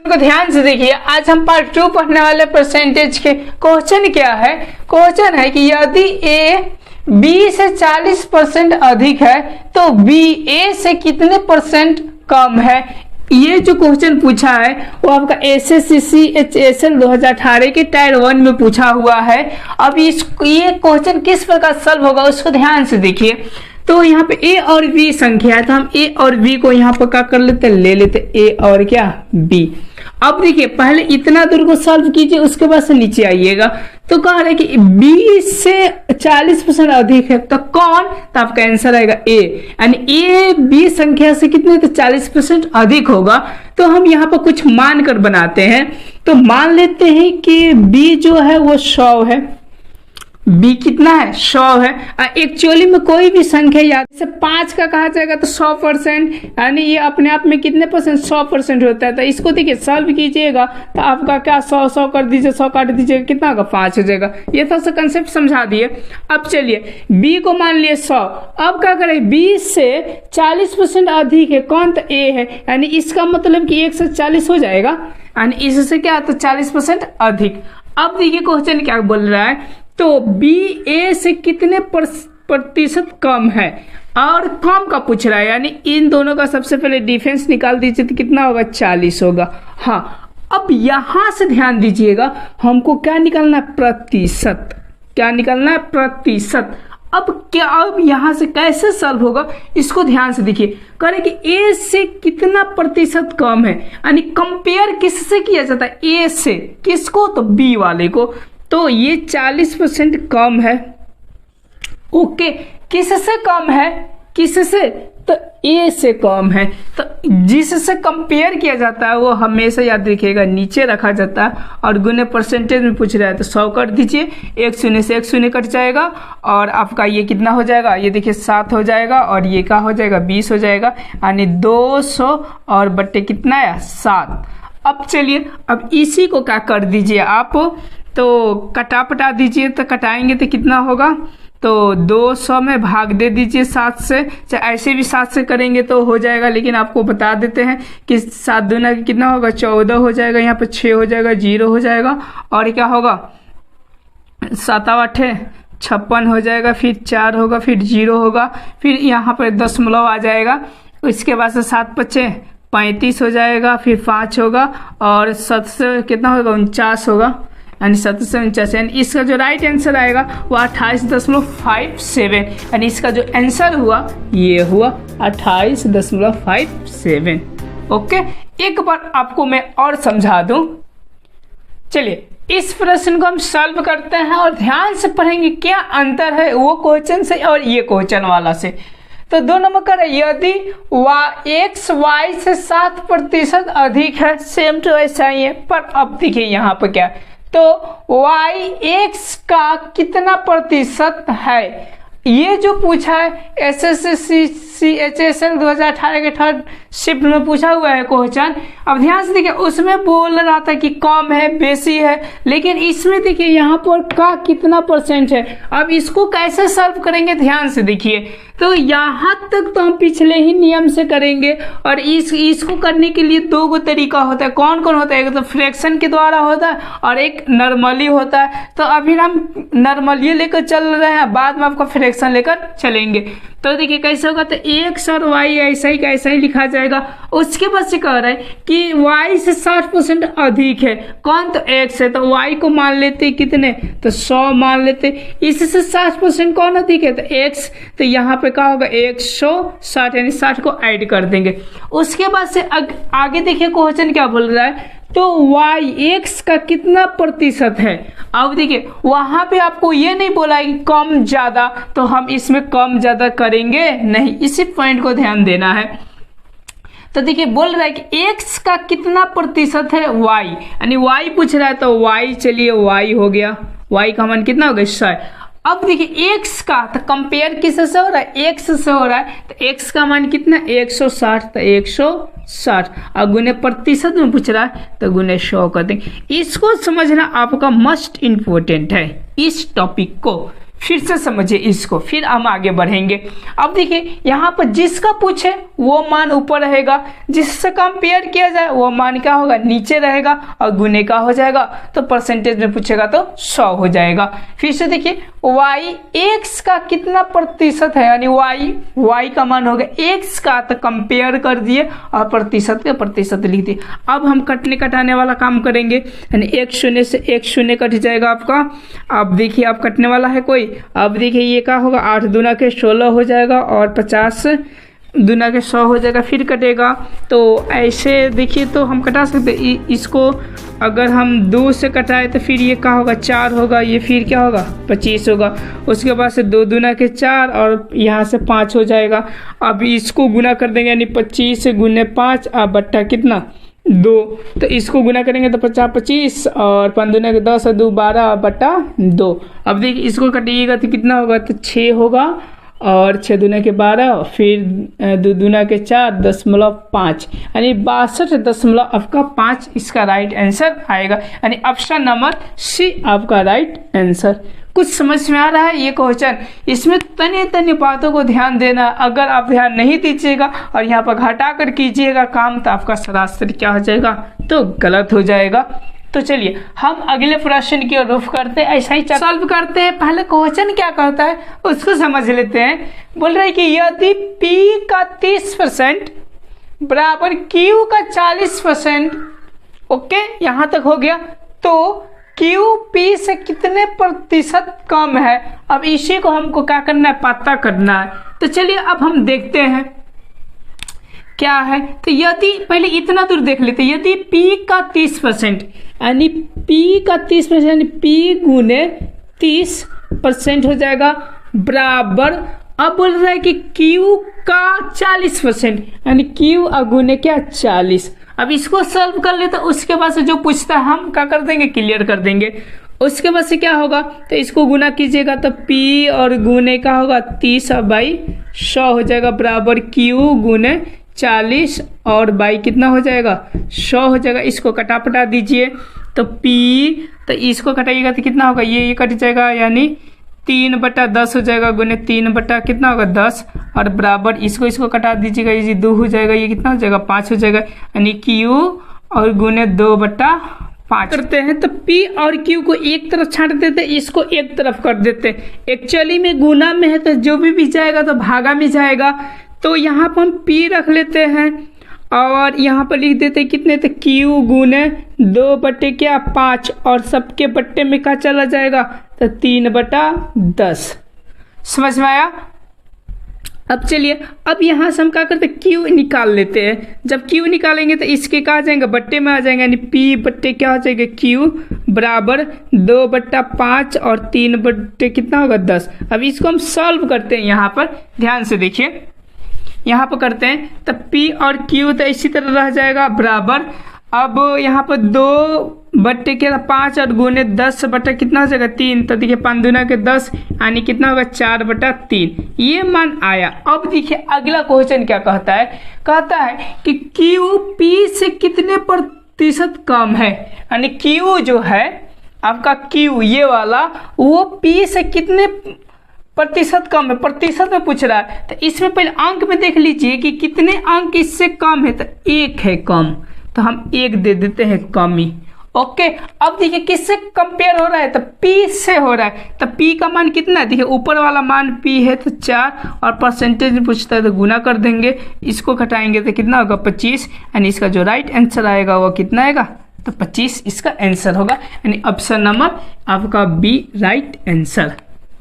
को ध्यान से देखिए, आज हम पार्ट 2 पढ़ने वाले परसेंटेज के क्वेश्चन क्या है। क्वेश्चन है कि यदि ए बी से 40% अधिक है तो बी ए से कितने परसेंट कम है। ये जो क्वेश्चन पूछा है वो आपका SSC/CHSL 2018 के टायर 1 में पूछा हुआ है। अब ये क्वेश्चन किस प्रकार सॉल्व होगा उसको ध्यान से देखिए। तो यहाँ पे ए और बी संख्या है, तो हम ए और बी को यहाँ पर क्या कर लेते, ले लेते ए और क्या बी। अब देखिए पहले इतना दूर को सॉल्व कीजिए, उसके बाद से नीचे आइएगा। तो कह रहे कि बी से 40% अधिक है तो कौन, तो आपका आंसर आएगा ए, यानी ए बी संख्या से कितने, तो 40% अधिक होगा। तो हम यहाँ पर कुछ मान कर बनाते हैं। तो मान लेते हैं कि बी जो है वो 100 है, बी कितना है 100 है। एक्चुअली में कोई भी संख्या याद से 5 का कहा जाएगा तो 100%, यानी ये अपने आप में कितने परसेंट, 100% होता है। तो इसको देखिए सॉल्व कीजिएगा तो आपका क्या 100 कर दीजिए, 100 काट दीजिएगा, कितना होगा 5 हो जाएगा। ये थोड़ा सा कंसेप्ट समझा दिए। अब चलिए बी को मान लिए 100, अब क्या करें, बी से 40% अधिक है कौन, तो ए है, यानी इसका मतलब कि 1 से 40 हो जाएगा, यानी इससे क्या तो 40% अधिक। अब देखिए क्वेश्चन क्या बोल रहा है, तो बी ए से कितने प्रतिशत कम है और कम का पूछ रहा है, यानी इन दोनों का सबसे पहले डिफरेंस निकाल दीजिए तो कितना होगा 40 होगा। हाँ, अब यहां से ध्यान दीजिएगा, हमको क्या निकालना है, प्रतिशत। क्या निकालना है, प्रतिशत। अब क्या, अब यहां से कैसे सॉल्व होगा इसको ध्यान से देखिए। करें कि ए से कितना प्रतिशत कम है, यानी कंपेयर किससे किया जाता है, ए से किसको, तो बी वाले को। तो ये 40% कम है, ओके। किससे कम है, किससे, तो ए से कम है। तो जिससे कंपेयर किया जाता है वो हमेशा याद रखिएगा नीचे रखा जाता है। और गुने परसेंटेज में पूछ रहा है तो 100 कर दीजिए, 1 शून्य से 1 शून्य कट जाएगा और आपका ये कितना हो जाएगा, ये देखिए 7 हो जाएगा और ये क्या हो जाएगा 20 हो जाएगा, यानी 200 और बट्टे कितना है 7। अब चलिए अब इसी को क्या कर दीजिए आप, तो कटा दीजिए। तो कटाएंगे तो कितना होगा, तो 200 में भाग दे दीजिए 7 से, चाहे ऐसे भी 7 से करेंगे तो हो जाएगा, लेकिन आपको बता देते हैं कि 7 दूना कितना होगा 14 हो जाएगा, यहाँ पर 6 हो जाएगा, 0 हो जाएगा और क्या होगा 7 8 56 हो जाएगा, फिर 4 होगा, फिर 0 होगा, फिर यहाँ पर दशमलव आ जाएगा। इसके बाद से 7 5 35 हो जाएगा, फिर 5 होगा और 7 से कितना होगा 49 होगा, यानी 7 से 49, यानी इसका जो राइट आंसर आएगा वो 28.57, यानी इसका जो आंसर हुआ ये हुआ 28.57। ओके, एक बार आपको मैं और समझा दूं। चलिए इस प्रश्न को हम सॉल्व करते हैं और ध्यान से पढ़ेंगे क्या अंतर है वो क्वेश्चन से और ये क्वेश्चन वाला से। तो 2 नंबर का, यदि x y से 7% अधिक है, सेम टू ऐसा ही है, पर अब देखिए यहाँ पर क्या, तो y x का कितना प्रतिशत है, ये जो पूछा है SSC/CHSL 2018 के थर्ड शिफ्ट में पूछा हुआ है क्वेश्चन। अब ध्यान से देखिए, उसमें बोल रहा था कि कम है बेसी है, लेकिन इसमें देखिए यहाँ पर का कितना परसेंट है। अब इसको कैसे सॉल्व करेंगे ध्यान से देखिए। तो यहाँ तक तो हम पिछले ही नियम से करेंगे और इसको करने के लिए 2 तरीका होता है। कौन कौन होता है, एक तो फ्रैक्शन के द्वारा होता है और एक नॉर्मली होता है। तो अभी हम नॉर्मली लेकर चल रहे हैं, बाद में आपका फ्रैक्शन लेकर चलेंगे। तो देखिए कैसे होगा, तो x और y ऐसा ही लिखा जाएगा। उसके बाद से कह रहा है कि y से 60% अधिक है कौन, तो x है, तो y को मान लेते कितने, तो 100 मान लेते। इससे 60% कौन अधिक है, तो x, तो यहाँ पे क्या होगा 160, यानी 60 को ऐड कर देंगे। उसके बाद से आगे देखिए क्वेश्चन क्या बोल रहा है, तो y(x) का कितना प्रतिशत है। अब देखिए वहां पे आपको ये नहीं बोला है कि कम ज्यादा, तो हम इसमें कम ज्यादा करेंगे नहीं, इसी पॉइंट को ध्यान देना है। तो देखिए बोल रहा है कि x का कितना प्रतिशत है y, यानी y पूछ रहा है, तो y, चलिए y हो गया, y का मान कितना हो गया 100। अब देखिए x का तो कंपेयर किससे हो रहा है, x से हो रहा है, तो x का मान कितना 160, तो 160 और गुने प्रतिशत में पूछ रहा है तो गुने 100 कर देंगे। इसको समझना आपका मस्ट इम्पोर्टेंट है इस टॉपिक को। फिर से समझिए इसको, फिर हम आगे बढ़ेंगे। अब देखिए यहाँ पर जिसका पूछे वो मान ऊपर रहेगा, जिससे कंपेयर किया जाए वो मान क्या होगा, नीचे रहेगा, और गुने का हो जाएगा तो परसेंटेज में पूछेगा तो 100 हो जाएगा। फिर से देखिए y x का कितना प्रतिशत है, यानी y का मान होगा x का, तो कंपेयर कर दिए और प्रतिशत के प्रतिशत लिख दिए। अब हम कटने कटाने वाला काम करेंगे, यानी 1 शून्य से 1 शून्य कट जाएगा आपका। अब देखिए अब कटने वाला है कोई, अब देखिए ये क्या होगा, 8 दूना के 16 हो जाएगा और 50 दूना के 100 हो जाएगा, फिर कटेगा। तो ऐसे देखिए तो हम कटा सकते इसको, अगर हम 2 से कटाए तो फिर ये क्या होगा, 4 होगा, ये फिर क्या होगा 25 होगा। उसके बाद से 2 दूना के 4 और यहाँ से 5 हो जाएगा। अब इसको गुना कर देंगे, यानी 25 गुने 5 अब बट्टा कितना 2, तो इसको गुना करेंगे तो 50 25 और 5 दूना के 10 और 2 12 बट्टा 2। अब देखिए इसको कटिएगा तो कितना होगा, तो 6 होगा और 6 दूना के 12, फिर 2 दूना के 4.5, यानी 62.5 इसका राइट आंसर आएगा, यानी ऑप्शन नंबर सी आपका राइट आंसर। कुछ समझ में आ रहा है ये क्वेश्चन? इसमें तनी तनी बातों को ध्यान देना, अगर आप ध्यान नहीं दीजिएगा और यहाँ पर घटा कर कीजिएगा काम तो आपका सरासर क्या हो जाएगा, तो गलत हो जाएगा। तो चलिए हम अगले प्रश्न की ओर रुख करते हैं, ऐसा ही सॉल्व करते हैं। पहले क्वेश्चन क्या कहता है उसको समझ लेते हैं। बोल रहे हैं कि यदि P का 30% बराबर Q का 40%, ओके यहाँ तक हो गया, तो Q P से कितने प्रतिशत कम है। अब इसी को हमको क्या करना है, पता करना है। तो चलिए अब हम देखते हैं क्या है। तो यदि पहले इतना दूर देख लेते हैं, यदि P का 30%, यानी P का 30%, यानी P गुने 30% हो जाएगा, बराबर अब बोल रहा है कि Q का 40%, यानी Q गुने क्या 40। अब इसको सॉल्व कर ले तो उसके बाद से जो पूछता है हम क्या कर देंगे, क्लियर कर देंगे। उसके बाद से क्या होगा, तो इसको गुना कीजिएगा तो P और गुने का होगा 30/100 हो जाएगा, बराबर Q गुने 40 और बाई कितना हो जाएगा 100 हो जाएगा। इसको कटा दीजिए तो P, तो इसको कटाइएगा तो कितना होगा, ये कट जाएगा, यानी 3/10 हो जाएगा, गुने 3 बटा कितना होगा 10, और बराबर इसको कटा दीजिएगा, ये 2 हो जाएगा, ये कितना हो जाएगा 5 हो जाएगा, यानी Q और गुने 2/5 करते हैं। तो P और Q को एक तरफ छांट देते, इसको एक तरफ कर देते। एक्चुअली में गुना में है तो जो भी जाएगा तो भागा में जाएगा, तो यहाँ पर हम P रख लेते हैं और यहाँ पर लिख देते कितने, तो Q गुने 2/5 और सबके बट्टे में क्या चला जाएगा, तो 3/10। समझ में आया? अब चलिए अब यहाँ से हम क्या करते हैं, Q निकाल लेते हैं। जब Q निकालेंगे तो इसके क्या आ जाएंगे, बट्टे में आ जाएंगे, यानी P बट्टे क्या हो जाएगा Q बराबर 2/5 और 3 बट्टे कितना होगा 10। अब इसको हम सॉल्व करते हैं, यहाँ पर ध्यान से देखिए, यहाँ पर करते हैं तो P और Q तो इसी तरह रह जाएगा, बराबर अब यहाँ पर 2/5 और गुने 10 बटा कितना हो जाएगा 3, तो देखिए 5 दूना के 10, यानी कितना होगा 4/3, ये मान आया। अब देखिए अगला क्वेश्चन क्या कहता है, कहता है कि Q P से कितने प्रतिशत कम है, यानी Q जो है आपका Q ये वाला, वो P से कितने प्रतिशत कम है, प्रतिशत में पूछ रहा है। तो इसमें पहले अंक में देख लीजिए कि कितने अंक इससे कम है, तो 1 है कम, तो हम 1 दे देते हैं कमी। ओके, अब देखिए किससे कंपेयर हो रहा है, तो P से हो रहा है। तो P का मान कितना है, देखिए ऊपर वाला मान P है तो 4, और परसेंटेज में पूछता है तो गुना कर देंगे, इसको घटाएंगे तो कितना होगा 25, यानी इसका जो राइट आंसर आएगा वो कितना आएगा, तो 25 इसका आंसर होगा, यानी ऑप्शन नंबर आपका बी राइट आंसर।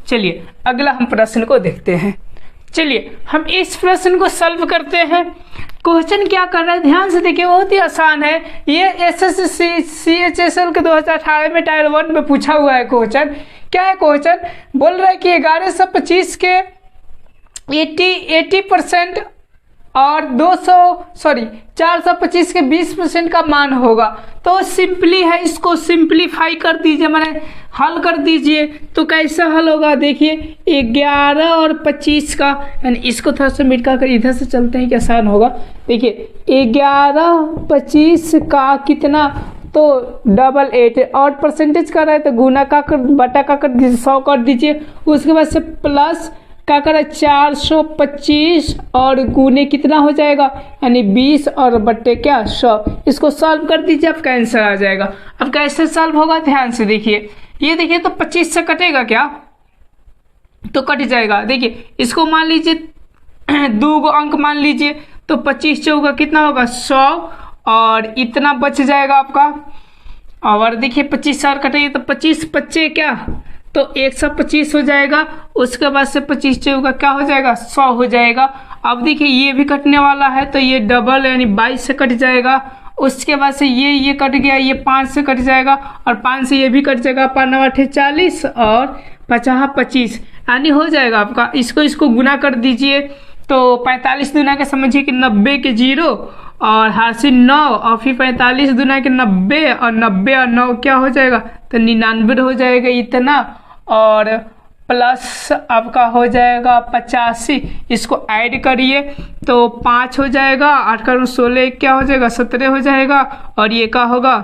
चलिए अगला हम प्रश्न को देखते हैं। चलिए हम इस प्रश्न को सॉल्व करते हैं। क्वेश्चन क्या कर रहा है ध्यान से देखिए, बहुत ही आसान है। ये एसएससी CHSL के 2018 में टायर 1 में पूछा हुआ है क्वेश्चन। क्या है क्वेश्चन, बोल रहा है कि 1125 के 80% और 425 के 20% का मान होगा। तो सिंपली है, इसको सिंपलीफाई कर दीजिए, मैंने हल कर दीजिए। तो कैसा हल होगा, देखिए 11 और 25 का, यानी इसको थोड़ा सा मिटा कर इधर से चलते हैं कि आसान होगा। देखिए 11 25 का कितना तो 88 और परसेंटेज कर रहा है तो गुना का कर बटा का कर दीजिए 100 कर दीजिए। उसके बाद से प्लस का करें 425 और गुने कितना हो जाएगा यानी 20 और बट्टे क्या 100। इसको सॉल्व कर दीजिए आपका आंसर आ जाएगा। अब कैसे सॉल्व होगा ध्यान से देखिए, ये देखिए तो 25 से कटेगा क्या, तो कट जाएगा। देखिए इसको मान लीजिए 2 गो अंक मान लीजिए तो 25 चौका कितना होगा 100 और इतना बच जाएगा आपका। और देखिए 25 से कटेगी तो 25 बच्चे क्या तो 125 हो जाएगा। उसके बाद से 25 चौका क्या हो जाएगा 100 हो जाएगा। अब देखिए ये भी कटने वाला है तो ये डबल यानी 22 से कट जाएगा। उसके बाद से ये कट गया, ये 5 से कट जाएगा और 5 से ये भी कट जाएगा। 5 40 और 50 25 यानी हो जाएगा आपका। इसको गुना कर दीजिए तो 45 दुना के समझिए कि 90 के 0 और हासिल 9 और फिर 45 दुना के 90 और 90 और 9 क्या हो जाएगा तो 99 हो जाएगा इतना। और प्लस आपका हो जाएगा 85, इसको ऐड करिए तो 5 हो जाएगा, 8 का 16 क्या हो जाएगा 17 हो जाएगा और ये क्या होगा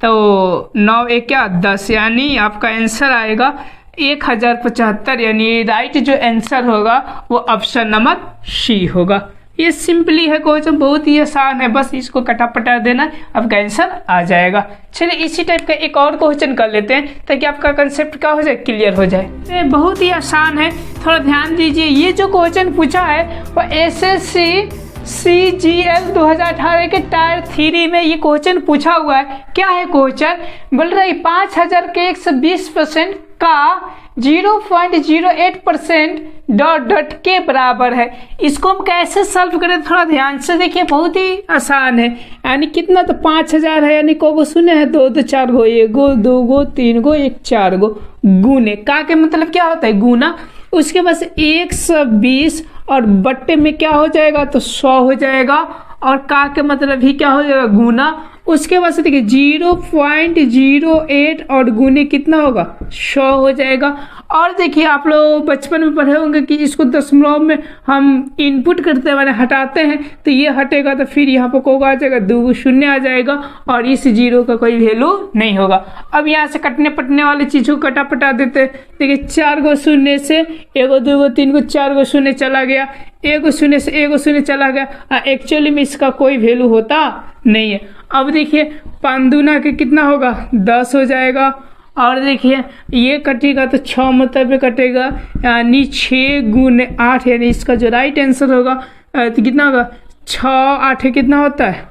तो 9 1 क्या 10 यानी आपका आंसर आएगा 1075। यानी राइट जो आंसर होगा वो ऑप्शन नंबर सी होगा। ये सिंपली है क्वेश्चन, बहुत ही आसान है, बस इसको कटा देना आपका आंसर आ जाएगा। चलिए इसी टाइप का एक और क्वेश्चन कर लेते हैं ताकि आपका कंसेप्ट क्या हो जाए क्लियर हो जाए। ये बहुत ही आसान है, थोड़ा ध्यान दीजिए। ये जो क्वेश्चन पूछा है वो SSC CGL 2018 के टायर 3 में ये क्वेश्चन पूछा हुआ है। क्या है क्वेश्चन, बोल रहा है 5000 के 120% का 0.08% डॉट के बराबर है। इसको हम कैसे सॉल्व करें थोड़ा ध्यान से देखिए, बहुत ही आसान है। यानी कितना तो 5000 है यानी को शून्य है 2 2 4 गो 1 गो 2 गो 3 गो 1 4 गो गुने का के मतलब क्या होता है गुना। उसके बाद 120 और बट्टे में क्या हो जाएगा तो 100 हो जाएगा और का के मतलब ही क्या हो जाएगा गुना। उसके बाद से देखिए 0.08 और गुने कितना होगा 100 हो जाएगा। और देखिए आप लोग बचपन में पढ़े होंगे कि इसको दशमलव में हम इनपुट करते हैं माने हटाते हैं तो ये हटेगा तो फिर यहाँ पर कोगा आ जाएगा 2 शून्य आ जाएगा और इस 0 का कोई वैल्यू नहीं होगा। अब यहाँ से कटने पटने वाली चीज़ों को कटा देते हैं। देखिए 4 गो शून्य से 1 2 3 गो 4 गो शून्य चला गया, 1 शून्य से 1 शून्य चला गया। एक्चुअली में इसका कोई वैल्यू होता नहीं है। अब देखिए 5 दूना के कितना होगा 10 हो जाएगा। और देखिए ये कटेगा तो 6 मतलब कटेगा यानी 6 गुने 8 यानी इसका जो राइट आंसर होगा तो कितना होगा 6 8 कितना होता है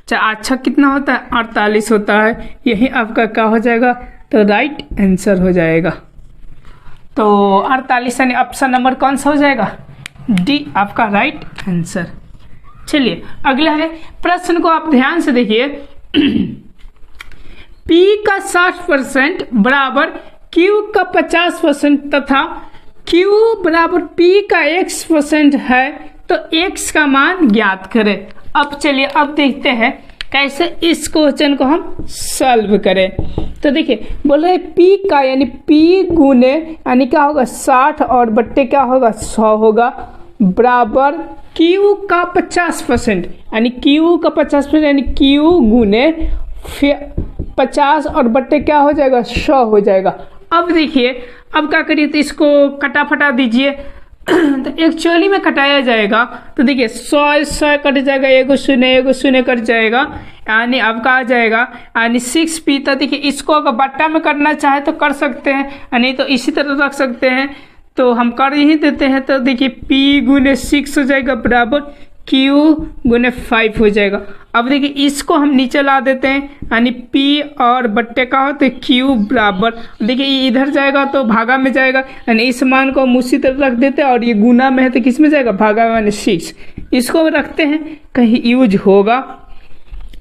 8 कितना होता है 48 होता है। यही आपका क्या हो जाएगा तो राइट आंसर हो जाएगा। तो 48 यानी ऑप्शन नंबर कौन सा हो जाएगा डी आपका राइट आंसर। चलिए अगला है प्रश्न को आप ध्यान से देखिए। P का 60% बराबर Q का 50% तथा Q बराबर P का X% है तो X का मान ज्ञात करें। अब चलिए अब देखते हैं कैसे इस क्वेश्चन को हम सॉल्व करें। तो देखिए बोल रहे P का यानी P गुने यानी क्या होगा 60 और बट्टे क्या होगा 100 होगा बराबर Q का 50% यानी Q का 50% यानी Q गुने 50 और बट्टे क्या हो जाएगा 100 हो जाएगा। अब देखिए अब क्या करिए तो इसको कटा दीजिए तो एक्चुअली में कटाया जाएगा तो देखिए 100 कट जाएगा 1 शून्य कट जाएगा यानी अब का आ जाएगा यानी 6P। तो देखिए इसको अगर बट्टा में करना चाहे तो कर सकते हैं नहीं तो इसी तरह रख सकते हैं तो हम कर ही देते हैं। तो देखिए P गुने 6 हो जाएगा बराबर Q गुने 5 हो जाएगा। अब देखिए इसको हम नीचे ला देते हैं यानी P और बट्टे का हो तो Q बराबर देखिए ये इधर जाएगा तो भागा में जाएगा यानी इस मान को हम उसी तरह रख देते हैं और ये गुना में है तो किस में जाएगा भागा में यानी 6। इसको रखते हैं कहीं यूज होगा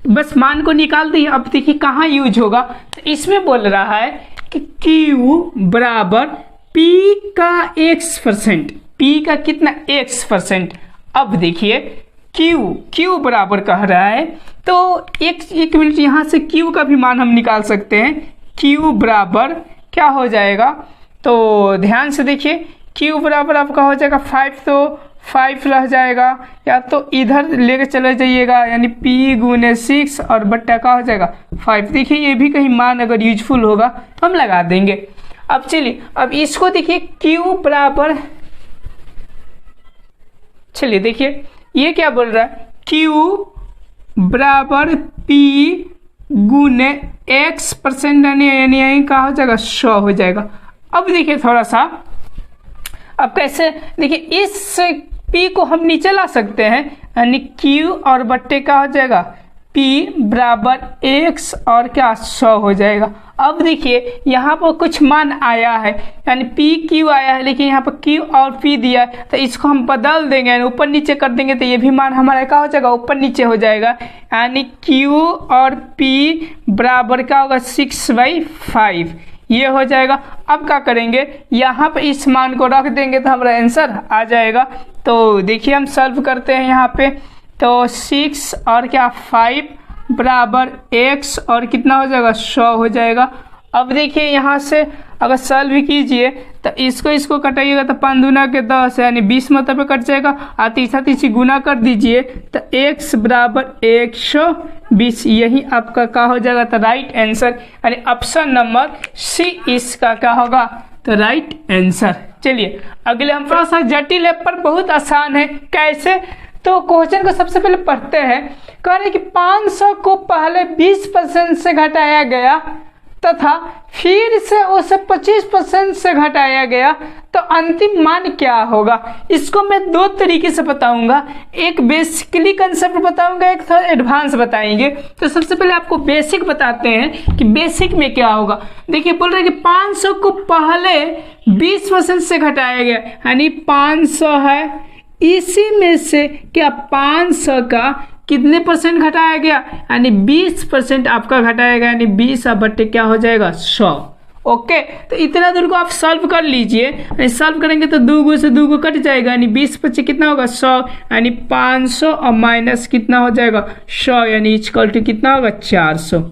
बस मान को निकाल दिए। अब देखिए कहाँ यूज होगा तो इसमें बोल रहा है कि Q बराबर P का X%, P का कितना X%। अब देखिए Q बराबर कह रहा है तो एक मिनट यहाँ से Q का भी मान हम निकाल सकते हैं। Q बराबर क्या हो जाएगा तो ध्यान से देखिए Q बराबर आपका हो जाएगा 5 तो 5 रह जाएगा, या तो इधर लेके चले जाइएगा, यानी p गुने 6 और बट्टा का हो जाएगा 5। देखिए ये भी कहीं मान अगर यूजफुल होगा तो हम लगा देंगे। अब चलिए अब इसको देखिए q बराबर, चलिए देखिए ये क्या बोल रहा है, q बराबर p गुने x% यानी यही का हो जाएगा 100 हो जाएगा। अब देखिए थोड़ा सा, अब कैसे, देखिए इस p को हम नीचे ला सकते हैं, यानी q और बट्टे का हो जाएगा p बराबर x और क्या 100 हो जाएगा। अब देखिए यहाँ पर कुछ मान आया है, यानी p q आया है, लेकिन यहाँ पर q और p दिया है, तो इसको हम बदल देंगे, यानी ऊपर नीचे कर देंगे, तो ये भी मान हमारा क्या हो जाएगा, ऊपर नीचे हो जाएगा, यानी q और p बराबर क्या होगा 6/5 ये हो जाएगा। अब क्या करेंगे, यहाँ पे इस मान को रख देंगे तो हमारा आंसर आ जाएगा। तो देखिए हम सॉल्व करते हैं यहाँ पे, तो 6 और क्या 5 बराबर x और कितना हो जाएगा 100 हो जाएगा। अब देखिए यहाँ से अगर सॉल्व कीजिए तो इसको कटाइएगा तो 5 दूना के 10 यानी 20 मतलब कट जाएगा, और तीसरी गुना कर दीजिए तो x बराबर 120, यही आपका क्या हो जाएगा, तो राइट आंसर, यानी ऑप्शन नंबर सी इसका क्या होगा, तो राइट आंसर। चलिए अगले हम थोड़ा सा जटिल है पर बहुत आसान है, कैसे, तो क्वेश्चन को सबसे पहले पढ़ते हैं। कह रहे कि 500 को पहले 20% से घटाया गया तथा फिर से उसे 25% से घटाया गया तो अंतिम मान क्या होगा। इसको मैं दो तरीके से बताऊंगा, एक बेसिकली कंसेप्ट बताऊंगा, एक थोड़ा एडवांस बताएंगे। तो सबसे पहले आपको बेसिक बताते हैं कि बेसिक में क्या होगा। देखिए बोल रहे हैं कि 500 को पहले 20% से घटाया गया, यानी 500 है, इसी में से क्या 500 का कितने परसेंट घटाया गया, यानी 20% आपका घटाया गया, यानी 20 बट्टे क्या हो जाएगा 100। ओके, तो इतना दूर को आप सॉल्व कर लीजिए, सॉल्व करेंगे तो 2 से 2 कट जाएगा, यानी 20 25 कितना होगा 100, यानी 500 और माइनस कितना हो जाएगा 100, यानी इक्वल टू कितना होगा 400।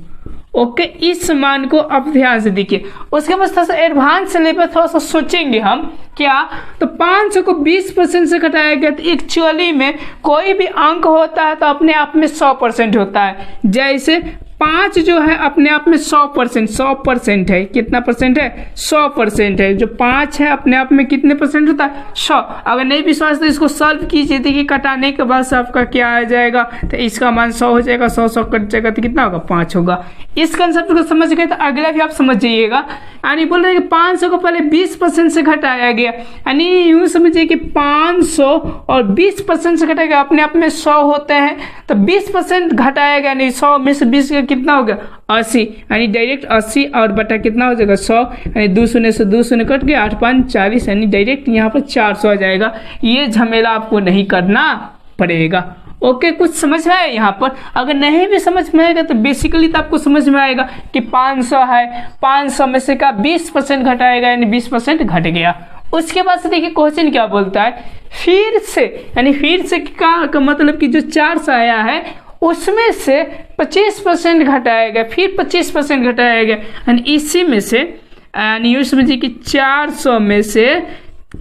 ओके, इस मान को आप ध्यान से देखिए। उसके बाद थोड़ा सा एडवांस लेवल थोड़ा सा सोचेंगे हम क्या, तो 500 को 20% से घटाया गया, तो एक्चुअली में कोई भी अंक होता है तो अपने आप में 100% होता है। जैसे 5 जो है अपने आप में 100% है, कितना परसेंट है 100% है। जो 5 है अपने आप में कितने परसेंट होता है 100। अगर नहीं विश्वास तो इसको सॉल्व कीजिए, देखिए कटाने के बाद आपका क्या आ जाएगा, तो इसका मान 100 हो जाएगा, 100 कट जाएगा तो कितना होगा 5 होगा। इस कंसेप्ट को समझ गए तो अगला भी आप समझ जाइएगा। यानी बोल रहे हैं कि 500 को पहले 20% से घटाया गया, यानी यूं समझिए कि 500 और 20% से घटाया गया, अपने आप में 100 होते हैं, तो 20% घटाया गया, यानी 100 में से 20 कितना हो गया 80, यानी डायरेक्ट 80 और बटा कितना हो जाएगा 100, यानी 2 शून्य से 2 शून्य कट गया, 8 5 40, यानी डायरेक्ट यहाँ पर 400 आ जाएगा। ये झमेला आपको नहीं करना पड़ेगा। ओके, कुछ समझ में आया यहाँ पर। अगर नहीं भी समझ में आएगा तो बेसिकली तो आपको समझ में आएगा कि 500 है, 500 में से का 20% घटाएगा, यानी 20% घट गया। उसके बाद से देखिए क्वेश्चन क्या बोलता है, फिर से, यानी फिर से का मतलब कि जो 400 आया है उसमें से 25% घटाया गया, फिर 25% घटाया गया, यानी इसी में से, यानी यूँ समझिए कि 400 में से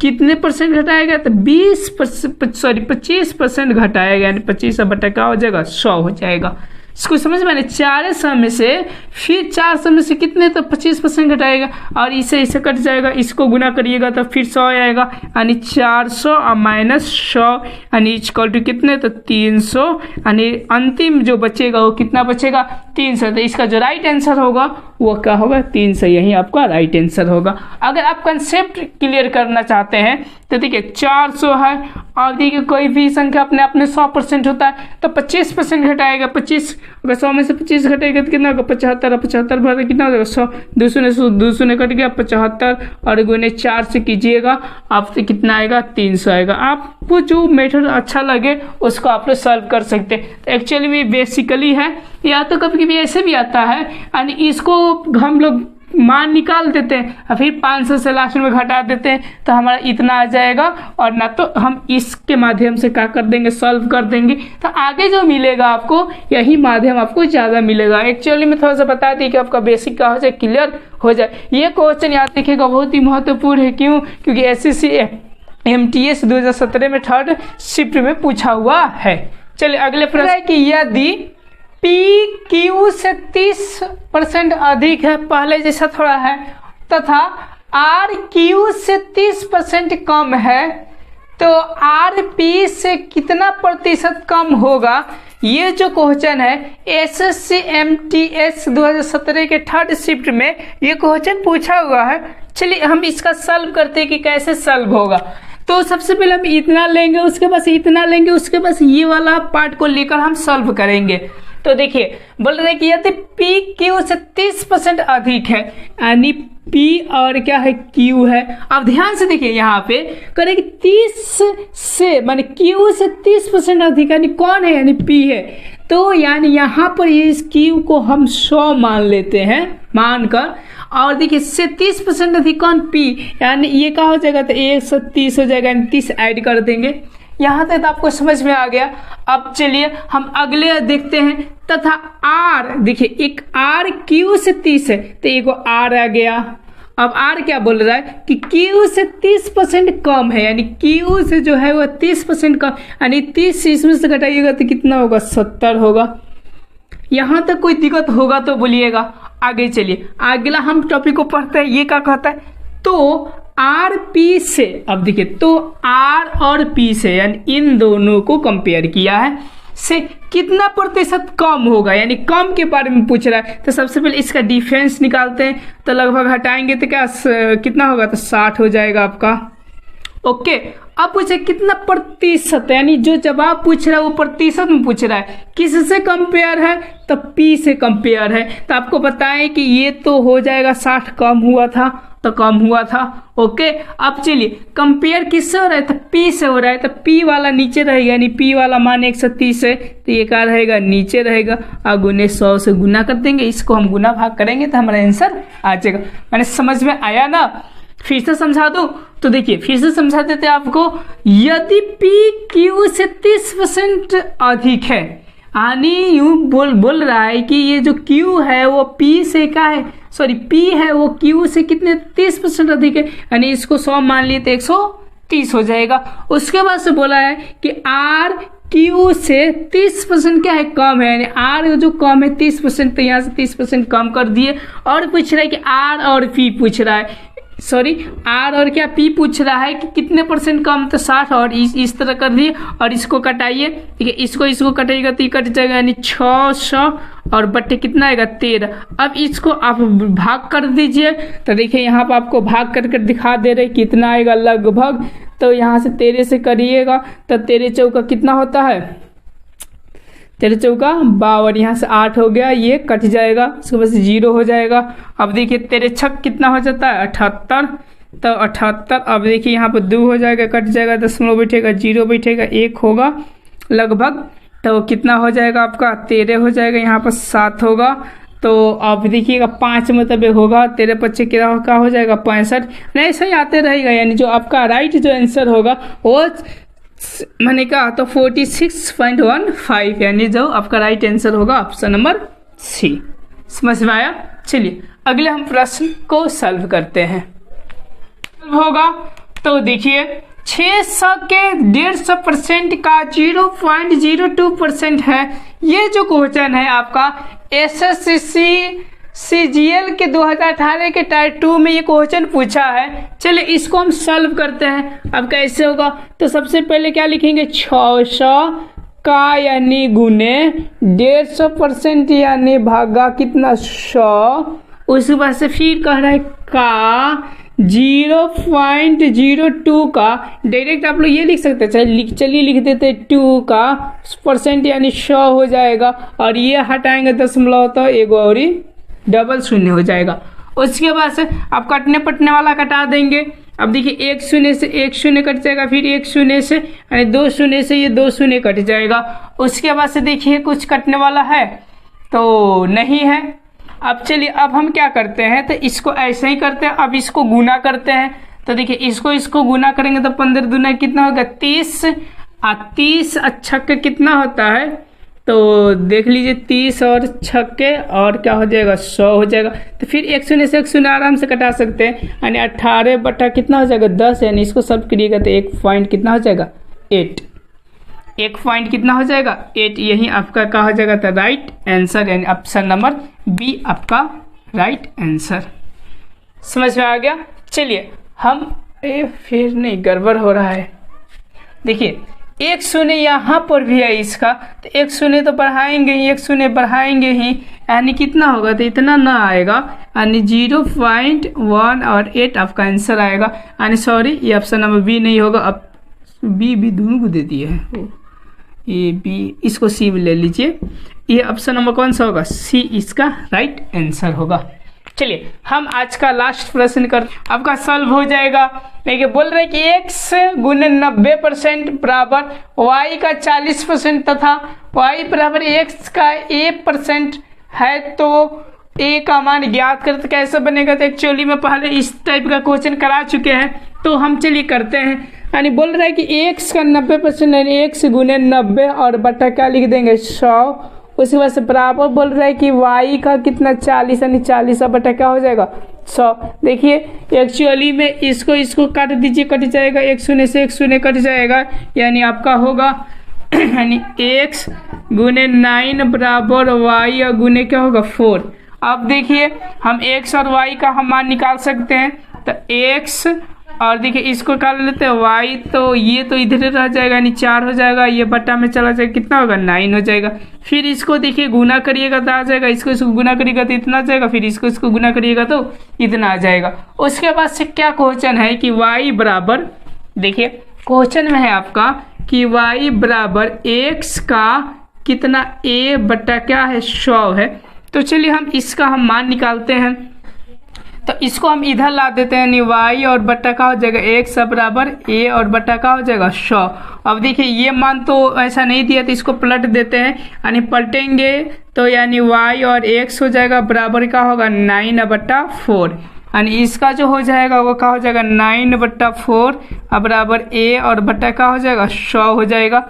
कितने परसेंट घटाया गया, तो 25% घटाया गया, यानी 25 बटा क्या हो जाएगा 100 हो जाएगा। इसको समझ में, 400 में से फिर 400 में से कितने, तो 25% घटाएगा, और इसे कट जाएगा, इसको गुना करिएगा तो फिर 100 आएगा, यानी 400 और माइनस 100, यानी इक्वल टू कितने, तो 300, यानी अंतिम जो बचेगा वो कितना बचेगा 300। तो इसका जो राइट आंसर होगा वो क्या होगा 300, यही आपका राइट आंसर होगा। अगर आप कंसेप्ट क्लियर करना चाहते हैं तो देखिए 400 है, और देखिए कोई भी संख्या अपने आप में 100% होता है, तो 25% घटाएगा, 25, अगर 100 में से 25 घटेगा तो कितना होगा 75, 75 भर कितना हो जाएगा 100, 2 शून्य कट गया 75, और गुने 4 से कीजिएगा आपसे कितना आएगा 300 आएगा। आपको जो मेथड अच्छा लगे उसको आप लोग सॉल्व कर सकते हैं। तो एक्चुअली में बेसिकली है, या तो कभी कभी ऐसे भी आता है, यानी इसको हम लोग मान निकाल देते हैं और फिर 500 से लास्ट में घटा देते हैं, तो हमारा इतना आ जाएगा, और ना तो हम इसके माध्यम से क्या कर देंगे सॉल्व कर देंगे, तो आगे जो मिलेगा आपको यही माध्यम आपको ज़्यादा मिलेगा। एक्चुअली में थोड़ा सा बता दी कि आपका बेसिक का हो जाए क्लियर हो जाए। ये क्वेश्चन याद रखिएगा, बहुत ही महत्वपूर्ण है। क्यों? क्योंकि SSC MTS 2017 में थर्ड शिफ्ट में पूछा हुआ है। चलिए अगले प्रश्न है कि यदि PQ से 30% अधिक है, पहले जैसा थोड़ा है, तथा RQ से 30% कम है, तो RP से कितना प्रतिशत कम होगा? ये जो क्वेश्चन है SSC MTS 2017 के थर्ड शिफ्ट में ये क्वेश्चन पूछा हुआ है। चलिए हम इसका सॉल्व करते हैं कि कैसे सॉल्व होगा। तो सबसे पहले हम इतना लेंगे, उसके बाद इतना लेंगे, उसके बाद ये वाला पार्ट को लेकर हम सॉल्व करेंगे। तो देखिए बोल रहे हैं कि यदि PQ से 30% अधिक है, यानी P और क्या है Q है। अब ध्यान से देखिए यहाँ पे करें कि 30 से माने Q से 30% अधिक यानी कौन है, यानी P है। तो यानी यहाँ पर इस Q को हम 100 मान लेते हैं, मानकर, और देखिए इससे 30% अधिक कौन, P, यानी ये क्या हो जाएगा, तो 130 हो जाएगा, यानी 30 ऐड कर देंगे। यहाँ तक तो आपको समझ में आ गया। अब चलिए हम अगले देखते हैं। तथा R, देखिए एक RQ से 30 है, तो एक R आ गया। अब R क्या बोल रहा है कि Q से 30% कम है, यानी Q से जो है वो 30% कम, यानी 30 इसमें से घटाइएगा तो कितना होगा, 70 होगा। यहाँ तक कोई दिक्कत होगा तो बोलिएगा। आगे चलिए अगला हम टॉपिक को पढ़ते हैं। ये क्या कहता है, तो RP से, अब देखिए तो R और P से, यानी इन दोनों को कंपेयर किया है, से कितना प्रतिशत कम होगा, यानी कम के बारे में पूछ रहा है। तो सबसे पहले इसका डिफरेंस निकालते हैं। तो लगभग हटाएंगे तो क्या कितना होगा, तो 60 हो जाएगा आपका। ओके, अब पूछे कितना प्रतिशत, यानी जो जवाब पूछ रहा है वो प्रतिशत में पूछ रहा है। किससे कंपेयर है, तो P से कंपेयर है। तो आपको बताएं कि ये तो हो जाएगा 60 कम हुआ था, तो कम हुआ था। ओके, अब चलिए कंपेयर किससे हो रहा है, तो P से हो रहा है। तो P वाला नीचे रहेगा, यानी P वाला मान 130 है, तो ये क्या रहेगा, नीचे रहेगा। और गुने 100 से गुना कर देंगे, इसको हम गुना भाग करेंगे तो हमारा आंसर आ जाएगा। मैंने समझ में आया ना, फिर से समझा दूं। तो देखिए फिर से समझा देते आपको। यदि PQ से 30% अधिक है, यानी यूं बोल रहा है कि ये जो Q है वो P से क्या है, सॉरी P है वो Q से कितने 30% अधिक है, यानी इसको 100 मान लिए तो 130 हो जाएगा। उसके बाद से बोला है कि R Q से 30% क्या है, कम है, यानी R जो कम है 30%, तो यहाँ से 30% कम कर दिए। और पूछ रहा है कि R और P पूछ रहा है, सॉरी R और क्या P पूछ रहा है कि कितने परसेंट कम, तो 60, और इस तरह कर दिए। और इसको कटाइए, ठीक है, इसको कटाइएगा तो ये कट जाएगा, यानी 600 और बट्टे कितना आएगा, 13। अब इसको आप भाग कर दीजिए। तो देखिए यहाँ पर आपको भाग कर दिखा दे रहे कितना आएगा लगभग। तो यहाँ से 13 से करिएगा तो 13 चौका कितना होता है, 13 चौका 52, यहाँ से 8 हो गया, ये कट जाएगा, उसके बाद 0 हो जाएगा। अब देखिए 13 छक कितना हो जाता है, 78, तो 78। अब देखिए यहाँ पर 2 हो जाएगा, कट जाएगा, दशमलव बैठेगा, 0 बैठेगा, 1 होगा लगभग, तो कितना हो जाएगा आपका, 13 हो जाएगा, यहाँ पर 7 होगा। तो अब देखिएगा 5 मतलब होगा, 13 25 क्या हो जाएगा, 65। नहीं सही आते रहेगा, यानी जो आपका राइट जो आंसर होगा वो मैंने कहा तो 46.15, यानी जो आपका राइट आंसर होगा ऑप्शन नंबर सी। समझ में आया। चलिए अगले हम प्रश्न को सॉल्व करते हैं। होगा तो देखिए 600 के 150% का 0.02% है। ये जो क्वेश्चन है आपका SSC CGL के 2018 के टायर 2 में ये क्वेश्चन पूछा है। चलिए इसको हम सॉल्व करते हैं। अब कैसे होगा, तो सबसे पहले क्या लिखेंगे, 600 का यानी गुने 150% यानी भागा कितना 100। उसके बाद से फिर कह रहा है का 0.02 का, डायरेक्ट आप लोग ये लिख सकते हैं, चलिए लिख देते 2 का परसेंट यानी 100 हो जाएगा। और ये हटाएंगे दशमलव तो एक और डबल शून्य हो जाएगा। उसके बाद से आप कटने पटने वाला कटा देंगे। अब देखिए 1 शून्य से 1 शून्य कट जाएगा, फिर 1 शून्य से यानी 2 शून्य से ये 2 शून्य कट जाएगा। उसके बाद से देखिए कुछ कटने वाला है तो नहीं है। अब चलिए अब हम क्या करते हैं, तो इसको ऐसे ही करते हैं। अब इसको गुना करते हैं। तो देखिए इसको गुना करेंगे तो 15 दूना कितना होगा 30। 30 अच्छा का कितना होता है तो देख लीजिए 30 और छक्के और क्या हो जाएगा 100 हो जाएगा। तो फिर 1 शून्य से 1 शून्य आराम से कटा सकते हैं, यानी 18 बटा कितना हो जाएगा 10, यानी इसको सब करिएगा तो 1 पॉइंट कितना हो जाएगा 8, 1 पॉइंट कितना हो जाएगा 8। यही आपका क्या हो जाएगा तो राइट आंसर, यानी ऑप्शन नंबर बी आपका राइट आंसर। समझ में आ गया। चलिए हम फिर नहीं गड़बड़ हो रहा है। देखिए 1 शून्य यहाँ पर भी है इसका, तो 1 शून्य तो बढ़ाएंगे ही, 1 शून्य बढ़ाएंगे ही, यानी कितना होगा तो इतना ना आएगा, यानी 0.1 और 8 आपका आंसर आएगा। यानी सॉरी ये ऑप्शन नंबर बी नहीं होगा, अब बी दोनों को दे दिए है, ये बी, इसको सी ले लीजिए। ये ऑप्शन नंबर कौन सा होगा सी इसका राइट आंसर होगा। चलिए हम आज का लास्ट प्रश्न कर आपका सॉल्व हो जाएगा। देखिए बोल रहे कि x गुने 90% बराबर y का 40% तथा y बराबर x का a% है, तो a का मान ज्ञात कर, तो कैसे बनेगा। तो एक्चुअली में पहले इस टाइप का क्वेश्चन करा चुके हैं, तो हम चलिए करते हैं। यानी बोल रहा है कि x का 90% यानी x गुने 90 और बटा क्या लिख देंगे 100, उसके बाद से बराबर बोल रहा है कि y का कितना 40, यानी 40 बटा क्या हो जाएगा 100। देखिए एक्चुअली में इसको काट दीजिए, कट जाएगा, 1 शून्य से 1 शून्य कट जाएगा, यानी आपका होगा यानी x गुने 9 बराबर y और गुने क्या होगा 4। अब देखिए हम x और y का हम मान निकाल सकते हैं, तो x और देखिए इसको कर लेते हैं y, तो ये तो इधर रह जाएगा यानी 4 हो जाएगा, ये बट्टा में चला जाएगा, कितना होगा 9 हो जाएगा। फिर इसको देखिए गुना करिएगा तो आ जाएगा, इसको गुना करिएगा तो इतना आ जाएगा, फिर इसको गुना करिएगा तो इतना आ जाएगा। उसके बाद से क्या क्वेश्चन है कि y बराबर, देखिए क्वेश्चन में है आपका कि y बराबर x का कितना a बट्टा क्या है 100 है। तो चलिए हम इसका हम मान निकालते हैं, तो इसको हम इधर ला देते हैं, यानी y और बट्टा का हो जाएगा x बराबर a और बट्टा का हो जाएगा 100। अब देखिए ये मान तो ऐसा नहीं दिया, तो इसको पलट देते हैं, यानी पलटेंगे तो यानी y और x हो जाएगा बराबर का होगा 9/4, यानी इसका जो हो जाएगा वो क्या हो जाएगा 9/4 बराबर a और बट्टा का हो जाएगा 100 हो जाएगा।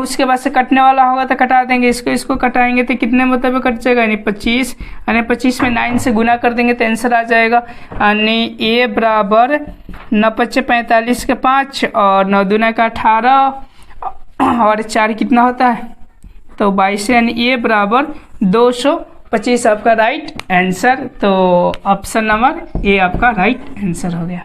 उसके बाद से कटने वाला होगा तो कटा देंगे, इसको कटाएंगे तो कितने मतलब कट जाएगा यानी 25, यानी 25 में 9 से गुना कर देंगे तो आंसर आ जाएगा, यानी a बराबर 9 × 5 = 45 के 5 और 9 दूना का 18 और 4 कितना होता है तो 22, यानी a बराबर 225 आपका राइट आंसर। तो ऑप्शन नंबर ए आपका राइट आंसर हो गया।